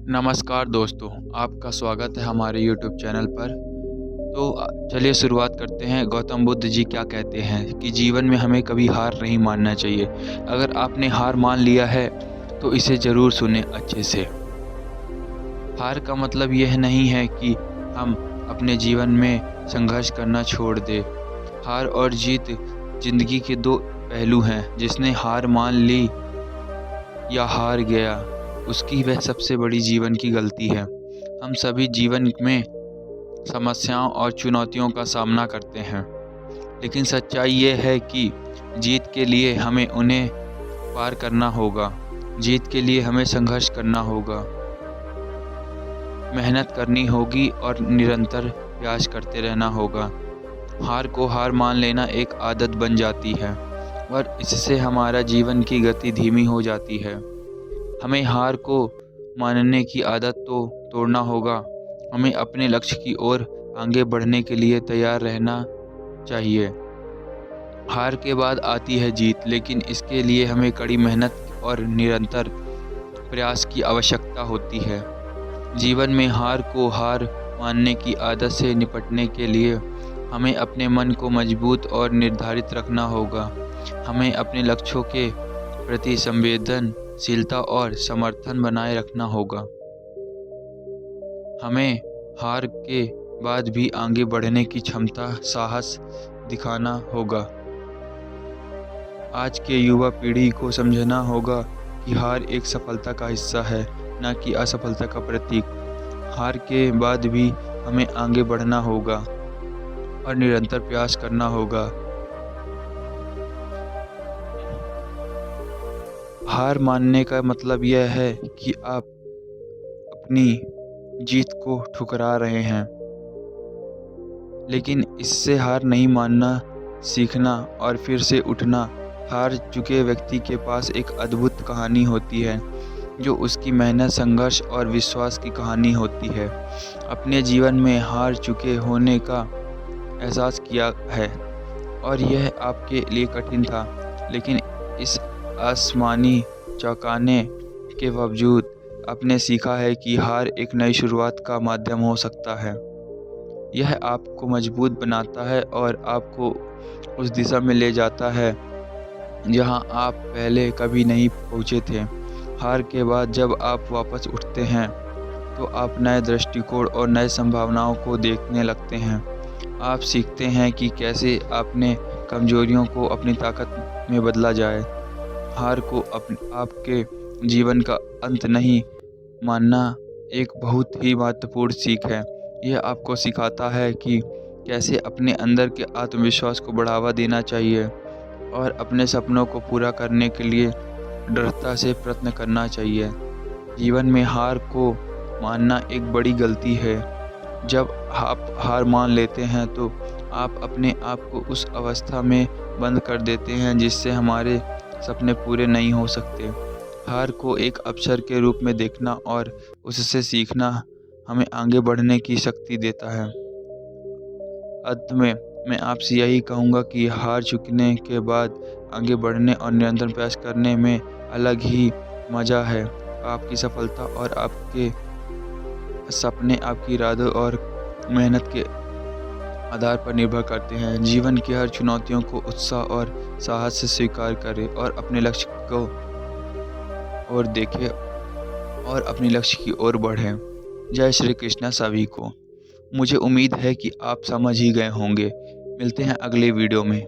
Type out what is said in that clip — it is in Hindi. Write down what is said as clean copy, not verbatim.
नमस्कार दोस्तों, आपका स्वागत है हमारे यूट्यूब चैनल पर। तो चलिए शुरुआत करते हैं। गौतम बुद्ध जी क्या कहते हैं कि जीवन में हमें कभी हार नहीं मानना चाहिए। अगर आपने हार मान लिया है तो इसे ज़रूर सुनें अच्छे से। हार का मतलब यह नहीं है कि हम अपने जीवन में संघर्ष करना छोड़ दें। हार और जीत ज़िंदगी के दो पहलू हैं। जिसने हार मान ली या हार गया, उसकी वह सबसे बड़ी जीवन की गलती है। हम सभी जीवन में समस्याओं और चुनौतियों का सामना करते हैं, लेकिन सच्चाई ये है कि जीत के लिए हमें उन्हें पार करना होगा। जीत के लिए हमें संघर्ष करना होगा, मेहनत करनी होगी और निरंतर प्रयास करते रहना होगा। हार को हार मान लेना एक आदत बन जाती है और इससे हमारा जीवन की गति धीमी हो जाती है। हमें हार को मानने की आदत तो तोड़ना होगा। हमें अपने लक्ष्य की ओर आगे बढ़ने के लिए तैयार रहना चाहिए। हार के बाद आती है जीत, लेकिन इसके लिए हमें कड़ी मेहनत और निरंतर प्रयास की आवश्यकता होती है। जीवन में हार को हार मानने की आदत से निपटने के लिए हमें अपने मन को मजबूत और निर्धारित रखना होगा। हमें अपने लक्ष्यों के प्रति संवेदनशीलता और समर्थन बनाए रखना होगा। हमें हार के बाद भी आगे बढ़ने की क्षमता, साहस दिखाना होगा। आज के युवा पीढ़ी को समझना होगा कि हार एक सफलता का हिस्सा है, न कि असफलता का प्रतीक। हार के बाद भी हमें आगे बढ़ना होगा और निरंतर प्रयास करना होगा। हार मानने का मतलब यह है कि आप अपनी जीत को ठुकरा रहे हैं, लेकिन इससे हार नहीं मानना सीखना और फिर से उठना। हार चुके व्यक्ति के पास एक अद्भुत कहानी होती है, जो उसकी मेहनत, संघर्ष और विश्वास की कहानी होती है। अपने जीवन में हार चुके होने का एहसास किया है और यह आपके लिए कठिन था, लेकिन इस आसमानी चौंकाने के बावजूद आपने सीखा है कि हार एक नई शुरुआत का माध्यम हो सकता है। यह आपको मजबूत बनाता है और आपको उस दिशा में ले जाता है जहां आप पहले कभी नहीं पहुंचे थे। हार के बाद जब आप वापस उठते हैं तो आप नए दृष्टिकोण और नए संभावनाओं को देखने लगते हैं। आप सीखते हैं कि कैसे अपने कमजोरियों को अपनी ताकत में बदला जाए। हार को आपके जीवन का अंत नहीं मानना एक बहुत ही महत्वपूर्ण सीख है। यह आपको सिखाता है कि कैसे अपने अंदर के आत्मविश्वास को बढ़ावा देना चाहिए और अपने सपनों को पूरा करने के लिए दृढ़ता से प्रयत्न करना चाहिए। जीवन में हार को मानना एक बड़ी गलती है। जब आप हार मान लेते हैं तो आप अपने आप को उस अवस्था में बंद कर देते हैं जिससे हमारे सपने पूरे नहीं हो सकते। हार को एक अवसर के रूप में देखना और उससे सीखना हमें आगे बढ़ने की शक्ति देता है। अंत में मैं आपसे यही कहूँगा कि हार चुकने के बाद आगे बढ़ने और निरंतर प्रयास करने में अलग ही मज़ा है। आपकी सफलता और आपके सपने आपकी इरादों और मेहनत के आधार पर निर्भर करते हैं। जीवन की हर चुनौतियों को उत्साह और साहस से स्वीकार करें और अपने लक्ष्य को और देखें और अपने लक्ष्य की ओर बढ़ें। जय श्री कृष्णा सभी को। मुझे उम्मीद है कि आप समझ ही गए होंगे। मिलते हैं अगले वीडियो में।